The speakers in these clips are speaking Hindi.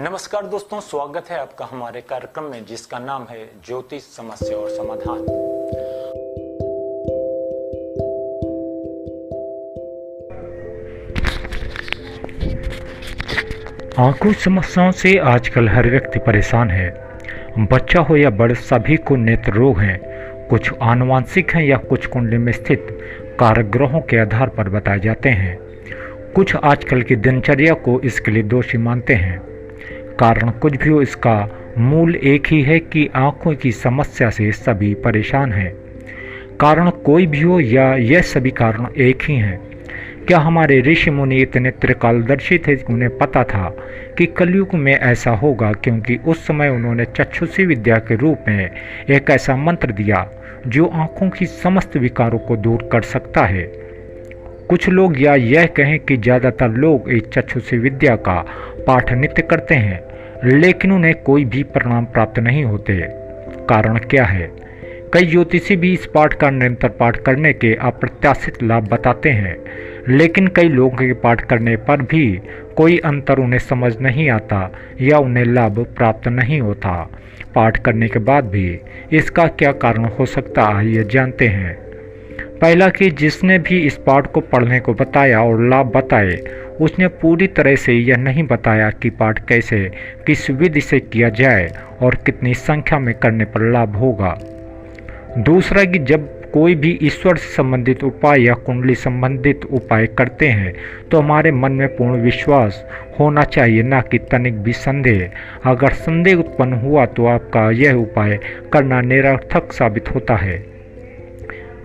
नमस्कार दोस्तों, स्वागत है आपका हमारे कार्यक्रम में जिसका नाम है ज्योतिष समस्या और समाधान। आंखों समस्याओं से आजकल हर व्यक्ति परेशान है। बच्चा हो या बड़, सभी को नेत्र रोग हैं। कुछ आनुवंशिक हैं या कुछ कुंडली में स्थित कारक ग्रहों के आधार पर बताए जाते हैं। कुछ आजकल की दिनचर्या को इसके लिए दोषी मानते हैं। कारण कुछ भी हो, इसका मूल एक ही है कि आंखों की समस्या से सभी परेशान हैं। कारण कोई भी हो या यह सभी कारण एक ही हैं। क्या हमारे ऋषि मुनि इतने त्रिकालदर्शी थे कि उन्हें पता था कि कलयुग में ऐसा होगा, क्योंकि उस समय उन्होंने चक्षुषी विद्या के रूप में एक ऐसा मंत्र दिया जो आंखों की समस्त विकारों को दूर कर सकता है। कुछ लोग या यह कहें कि ज़्यादातर लोग इस चक्षुषी विद्या का पाठ नित्य करते हैं, लेकिन उन्हें कोई भी परिणाम प्राप्त नहीं होते। कारण क्या है? कई ज्योतिषी भी इस पाठ का निरंतर पाठ करने के अप्रत्याशित लाभ बताते हैं, लेकिन कई लोगों के पाठ करने पर भी कोई अंतर उन्हें समझ नहीं आता या उन्हें लाभ प्राप्त नहीं होता। पाठ करने के बाद भी इसका क्या कारण हो सकता है, ये जानते हैं। पहला कि जिसने भी इस पाठ को पढ़ने को बताया और लाभ बताए, उसने पूरी तरह से यह नहीं बताया कि पाठ कैसे, किस विधि से किया जाए और कितनी संख्या में करने पर लाभ होगा। दूसरा कि जब कोई भी ईश्वर से संबंधित उपाय या कुंडली संबंधित उपाय करते हैं तो हमारे मन में पूर्ण विश्वास होना चाहिए, ना कि तनिक भी संदेह। अगर संदेह उत्पन्न हुआ तो आपका यह उपाय करना निरर्थक साबित होता है।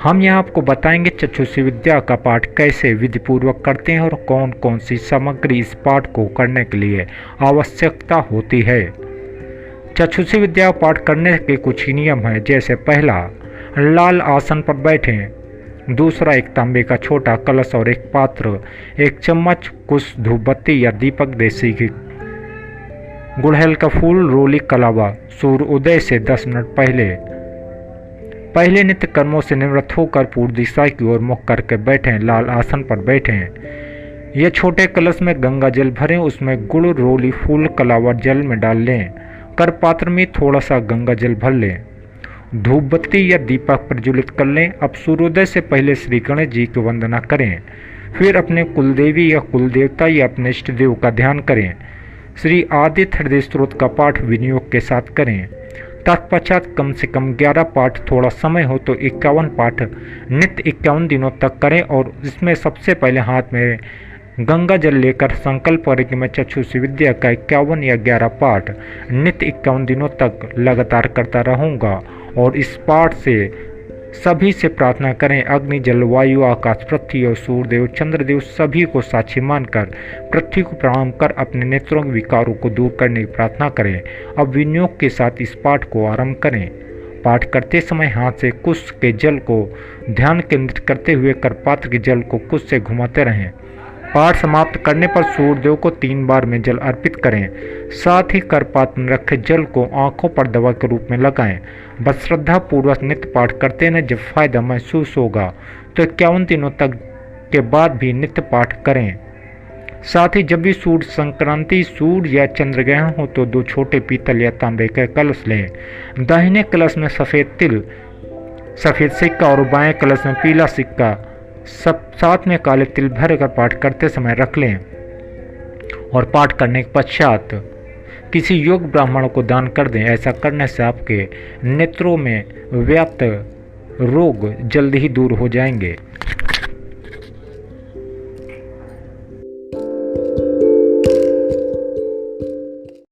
हम यहाँ आपको बताएंगे चक्षुषी विद्या का पाठ कैसे विधिपूर्वक करते हैं और कौन कौन सी सामग्री इस पाठ को करने के लिए आवश्यकता होती है। चक्षुषी विद्या पाठ करने के कुछ नियम हैं, जैसे पहला, लाल आसन पर बैठें। दूसरा, एक तांबे का छोटा कलश और एक पात्र, एक चम्मच कुछ धूपबत्ती या दीपक, देसी घी, गुड़हल का फूल, रोली के अलावा सूर्य उदय से 10 मिनट पहले नित्य कर्मों से निवृत्त होकर पूर्व दिशा की ओर मुख करके बैठें। लाल आसन पर बैठें। यह छोटे कलश में गंगा जल भरें, उसमें गुड़, रोली, फूल, कलावा जल में डाल लें। कर पात्र में थोड़ा सा गंगा जल भर लें। धूप बत्ती या दीपक प्रज्वलित कर लें। अब सूर्योदय से पहले श्री गणेश जी की वंदना करें। फिर अपने कुलदेवी या कुलदेवता या अपने इष्ट देव का ध्यान करें। श्री आदित्य हृदय स्त्रोत का पाठ विनियोग के साथ करें। तत्पश्चात कम से कम 11 पाठ, थोड़ा समय हो तो 51 पाठ नित्य 51 दिनों तक करें। और इसमें सबसे पहले हाथ में गंगा जल लेकर संकल्प करें कि मैं चक्षुषी विद्या का 51 या 11 पाठ नित्य 51 दिनों तक लगातार करता रहूँगा। और इस पाठ से सभी से प्रार्थना करें, अग्नि, जल, वायु, आकाश, पृथ्वी और सूर्यदेव, चंद्रदेव सभी को साक्षी मानकर पृथ्वी को प्रणाम कर अपने नेत्रों के विकारों को दूर करने की प्रार्थना करें। अब विनियोग के साथ इस पाठ को आरंभ करें। पाठ करते समय हाथ से कुश के जल को ध्यान केंद्रित करते हुए करपात्र के जल को कुश से घुमाते रहें। पाठ समाप्त करने पर सूर्यदेव को 3 बार में जल अर्पित करें। साथ ही करपात्र में रखे जल को आंखों पर दवा के रूप में लगाएं। बस श्रद्धा पूर्वक नित्य पाठ करते हैं। जब फायदा महसूस होगा तो 51 दिनों तक के बाद भी नित्य पाठ करें। साथ ही जब भी सूर्य संक्रांति, सूर्य या चंद्र ग्रहण हो तो 2 छोटे पीतल या तांबे के कलश लें। दाहिने कलश में सफ़ेद तिल, सफ़ेद सिक्का और बाएं कलश में पीला सिक्का, सब साथ में काले तिल भर कर पाठ करते समय रख लें। और पाठ करने के पश्चात किसी योग्य ब्राह्मण को दान कर दें। ऐसा करने से आपके नेत्रों में व्याप्त रोग जल्दी ही दूर हो जाएंगे।